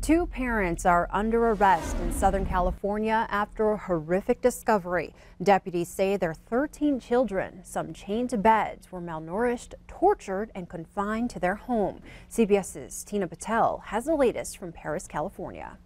Two parents are under arrest in Southern California after a horrific discovery. Deputies say their 13 children, some chained to beds, were malnourished, tortured, and confined to their home. CBS's Tina Patel has the latest from Paris, California.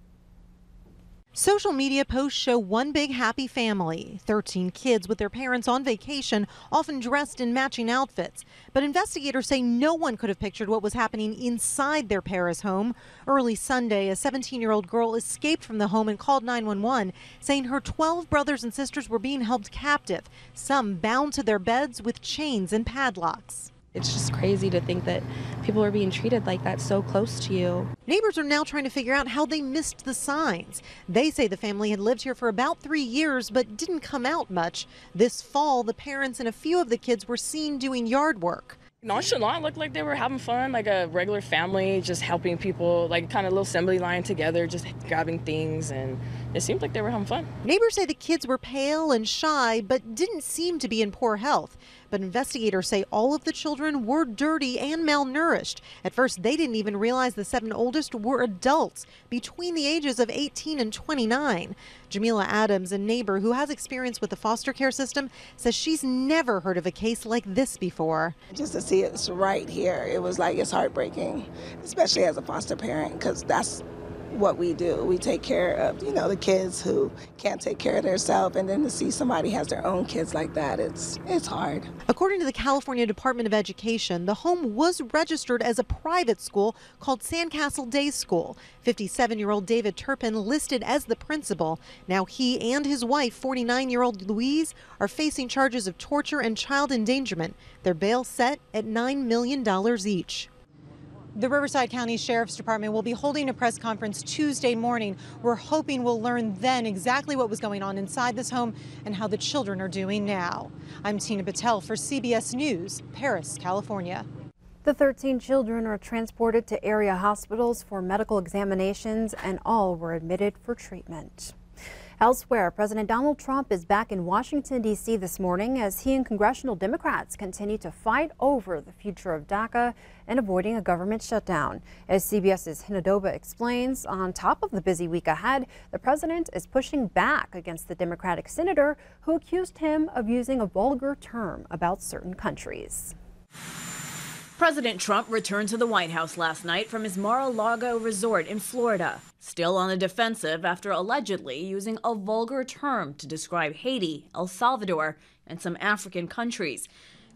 Social media posts show one big happy family, 13 kids with their parents on vacation, often dressed in matching outfits. But investigators say no one could have pictured what was happening inside their Paris home. Early Sunday, a 17-year-old girl escaped from the home and called 911, saying her 12 brothers and sisters were being held captive, some bound to their beds with chains and padlocks. It's just crazy to think that people are being treated like that so close to you. Neighbors are now trying to figure out how they missed the signs. They say the family had lived here for about 3 years but didn't come out much. This fall, the parents and a few of the kids were seen doing yard work. Nonchalant, looked like they were having fun, like a regular family, just helping people, like kind of little assembly line together, just grabbing things, and it seemed like they were having fun. Neighbors say the kids were pale and shy, but didn't seem to be in poor health. But investigators say all of the children were dirty and malnourished. At first, they didn't even realize the 7 oldest were adults between the ages of 18 and 29. Jamila Adams, a neighbor who has experience with the foster care system, says she's never heard of a case like this before. Just to see it's right here, it was like, it's heartbreaking, especially as a foster parent, because that's what we do. We take care of, the kids who can't take care of themselves, and then to see somebody has their own kids like that, it's hard. According to the California Department of Education, the home was registered as a private school called Sandcastle Day School. 57-year-old David Turpin listed as the principal. Now he and his wife, 49-year-old Louise, are facing charges of torture and child endangerment. Their bail set at $9 million each. The Riverside County Sheriff's Department will be holding a press conference Tuesday morning. We're hoping we'll learn then exactly what was going on inside this home and how the children are doing now. I'm Tina Patel for CBS News, Paris, California. The 13 children are transported to area hospitals for medical examinations, and all were admitted for treatment. Elsewhere, President Donald Trump is back in Washington, D.C. this morning as he and congressional Democrats continue to fight over the future of DACA and avoiding a government shutdown. As CBS's Hinadoba explains, on top of the busy week ahead, the president is pushing back against the Democratic senator who accused him of using a vulgar term about certain countries. President Trump returned to the White House last night from his Mar-a-Lago resort in Florida, still on the defensive after allegedly using a vulgar term to describe Haiti, El Salvador, and some African countries.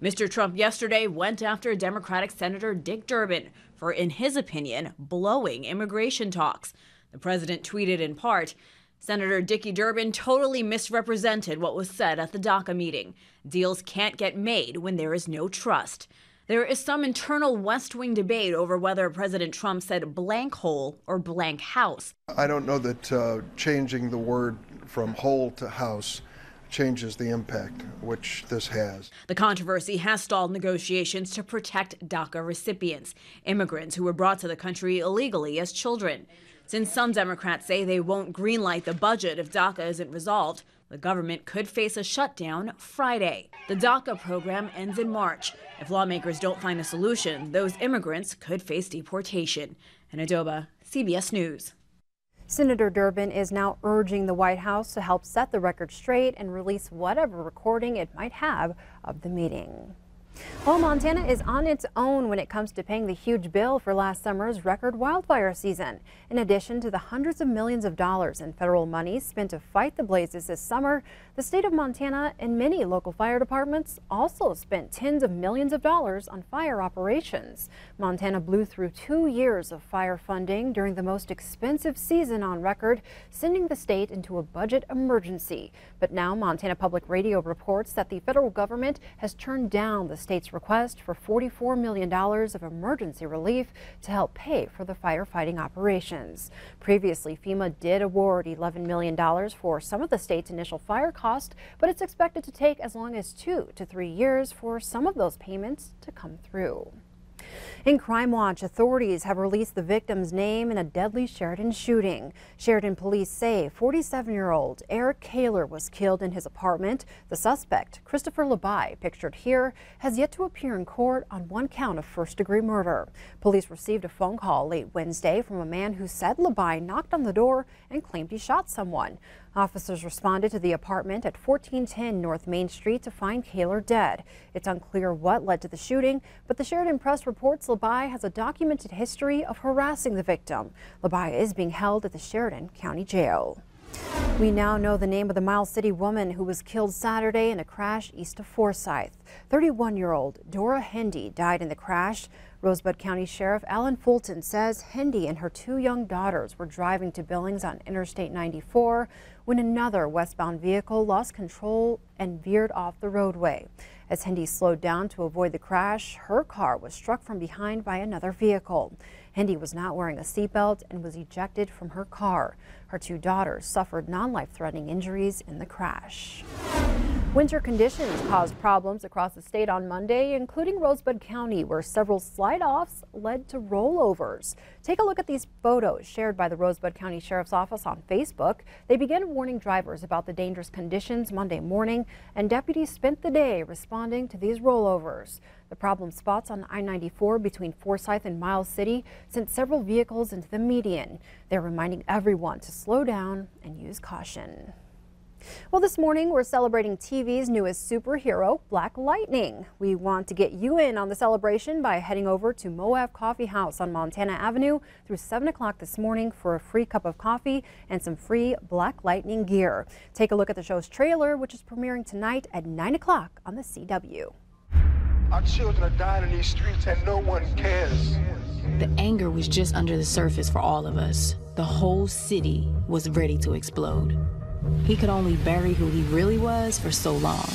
Mr. Trump yesterday went after Democratic Senator Dick Durbin for, in his opinion, blowing immigration talks. The president tweeted in part, "Senator Dickie Durbin totally misrepresented what was said at the DACA meeting. Deals can't get made when there is no trust." There is some internal West Wing debate over whether President Trump said blank hole or blank house. I don't know that changing the word from hole to house changes the impact which this has. The controversy has stalled negotiations to protect DACA recipients, immigrants who were brought to the country illegally as children. Since some Democrats say they won't greenlight the budget if DACA isn't resolved, the government could face a shutdown Friday. The DACA program ends in March. If lawmakers don't find a solution, those immigrants could face deportation. Hinadoba, CBS News. Senator Durbin is now urging the White House to help set the record straight and release whatever recording it might have of the meeting. Well, Montana is on its own when it comes to paying the huge bill for last summer's record wildfire season. In addition to the hundreds of millions of dollars in federal money spent to fight the blazes this summer, the state of Montana and many local fire departments also spent tens of millions of dollars on fire operations. Montana blew through 2 years of fire funding during the most expensive season on record, sending the state into a budget emergency. But now Montana Public Radio reports that the federal government has turned down the state's request for $44 million of emergency relief to help pay for the firefighting operations. Previously, FEMA did award $11 million for some of the state's initial fire cost, but it's expected to take as long as 2 to 3 years for some of those payments to come through. In Crime Watch, authorities have released the victim's name in a deadly Sheridan shooting. Sheridan police say 47-year-old Eric Kaler was killed in his apartment. The suspect, Christopher Labai, pictured here, has yet to appear in court on one count of first-degree murder. Police received a phone call late Wednesday from a man who said Labai knocked on the door and claimed he shot someone. Officers responded to the apartment at 1410 North Main Street to find Kaler dead. It's unclear what led to the shooting, but the Sheridan Press reports Labai has a documented history of harassing the victim. Labai is being held at the Sheridan County Jail. We now know the name of the Miles City woman who was killed Saturday in a crash east of Forsyth. 31-year-old Dora Hendy died in the crash. Rosebud County Sheriff Alan Fulton says Hendy and her 2 young daughters were driving to Billings on Interstate 94 when another westbound vehicle lost control and veered off the roadway. As Hendy slowed down to avoid the crash, her car was struck from behind by another vehicle. Hendy was not wearing a seatbelt and was ejected from her car. Her 2 daughters suffered non-life-threatening injuries in the crash. Winter conditions caused problems across the state on Monday, including Rosebud County, where several slide-offs led to rollovers. Take a look at these photos shared by the Rosebud County Sheriff's Office on Facebook. They began warning drivers about the dangerous conditions Monday morning, and deputies spent the day responding to these rollovers. The problem spots on I-94 between Forsyth and Miles City sent several vehicles into the median. They're reminding everyone to slow down and use caution. Well, this morning we're celebrating TV's newest superhero, Black Lightning. We want to get you in on the celebration by heading over to Moab Coffee House on Montana Avenue through 7 o'clock this morning for a free cup of coffee and some free Black Lightning gear. Take a look at the show's trailer, which is premiering tonight at 9 o'clock on the CW. Our children are dying in these streets and no one cares. The anger was just under the surface for all of us. The whole city was ready to explode. He could only bury who he really was for so long.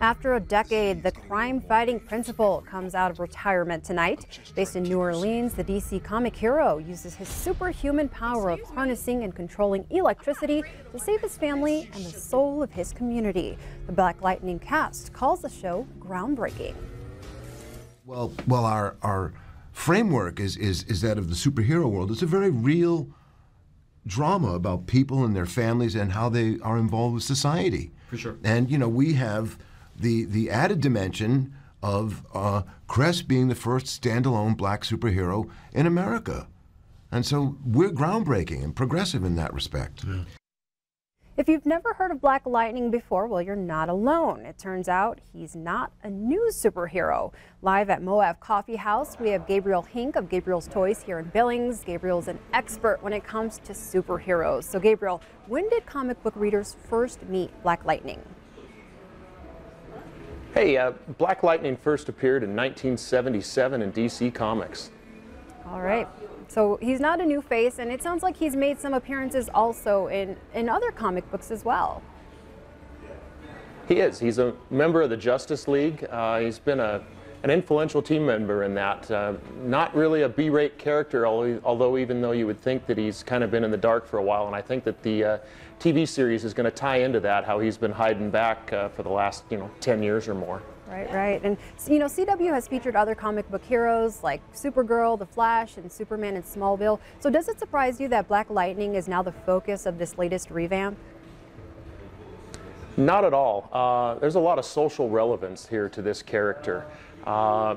After a decade, the crime-fighting principal comes out of retirement tonight. Based in New Orleans, the DC comic hero uses his superhuman power of harnessing and controlling electricity to save his family and the soul of his community. The Black Lightning cast calls the show groundbreaking. Well, our framework is that of the superhero world. It's a very real drama about people and their families and how they are involved with society. For sure. And, you know, we have the added dimension of Crest being the first standalone black superhero in America. And so we're groundbreaking and progressive in that respect. Yeah. If you've never heard of Black Lightning before, well, you're not alone. It turns out he's not a new superhero. Live at Moab Coffee House, we have Gabriel Hink of Gabriel's Toys here in Billings. Gabriel's an expert when it comes to superheroes. So Gabriel, when did comic book readers first meet Black Lightning? Hey, Black Lightning first appeared in 1977 in DC Comics. All right. So he's not a new face, and it sounds like he's made some appearances also in other comic books as well. He is. He's a member of the Justice League. He's been an influential team member in that. Not really a B-rate character, although even though you would think that he's kind of been in the dark for a while, and I think that the TV series is going to tie into that, how he's been hiding back for the last 10 years or more. Right. And, CW has featured other comic book heroes like Supergirl, The Flash, and Superman in Smallville. So does it surprise you that Black Lightning is now the focus of this latest revamp? Not at all. There's a lot of social relevance here to this character.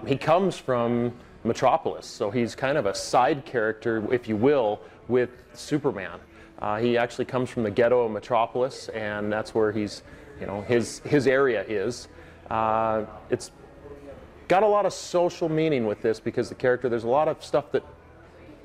He comes from Metropolis, so he's kind of a side character, if you will, with Superman. He actually comes from the ghetto of Metropolis, and that's where he's, his area is. It's got a lot of social meaning with this because the character, there's a lot of stuff that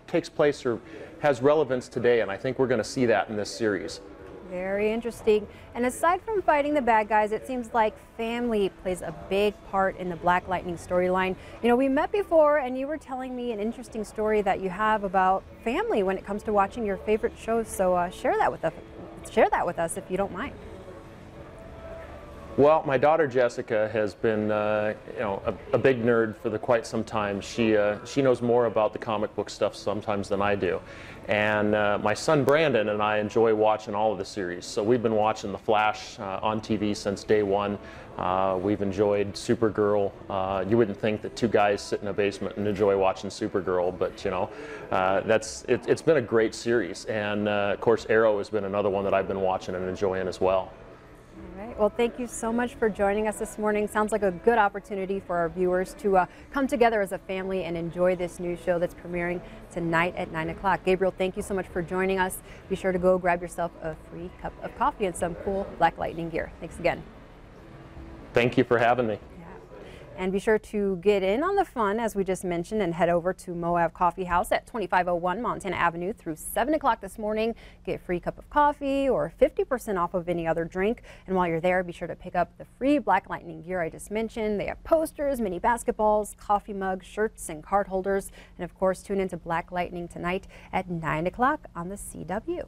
takes place or has relevance today, and I think we're going to see that in this series. Very interesting. And aside from fighting the bad guys, it seems like family plays a big part in the Black Lightning storyline. We met before, and you were telling me an interesting story that you have about family when it comes to watching your favorite shows. So share that with us if you don't mind. Well, my daughter Jessica has been, you know, a big nerd for quite some time. She knows more about the comic book stuff sometimes than I do, and my son Brandon and I enjoy watching all of the series. So we've been watching The Flash on TV since day one. We've enjoyed Supergirl. You wouldn't think that two guys sit in a basement and enjoy watching Supergirl, but you know, it's been a great series. And of course, Arrow has been another one that I've been watching and enjoying as well. All right. Well, thank you so much for joining us this morning. Sounds like a good opportunity for our viewers to come together as a family and enjoy this new show that's premiering tonight at 9 o'clock. Gabriel, thank you so much for joining us. Be sure to go grab yourself a free cup of coffee and some cool Black Lightning gear. Thanks again. Thank you for having me. And be sure to get in on the fun, as we just mentioned, and head over to Moab Coffee House at 2501 Montana Avenue through 7 o'clock this morning. Get a free cup of coffee or 50% off of any other drink. And while you're there, be sure to pick up the free Black Lightning gear I just mentioned. They have posters, mini basketballs, coffee mugs, shirts, and card holders. And of course, tune into Black Lightning tonight at 9 o'clock on the CW.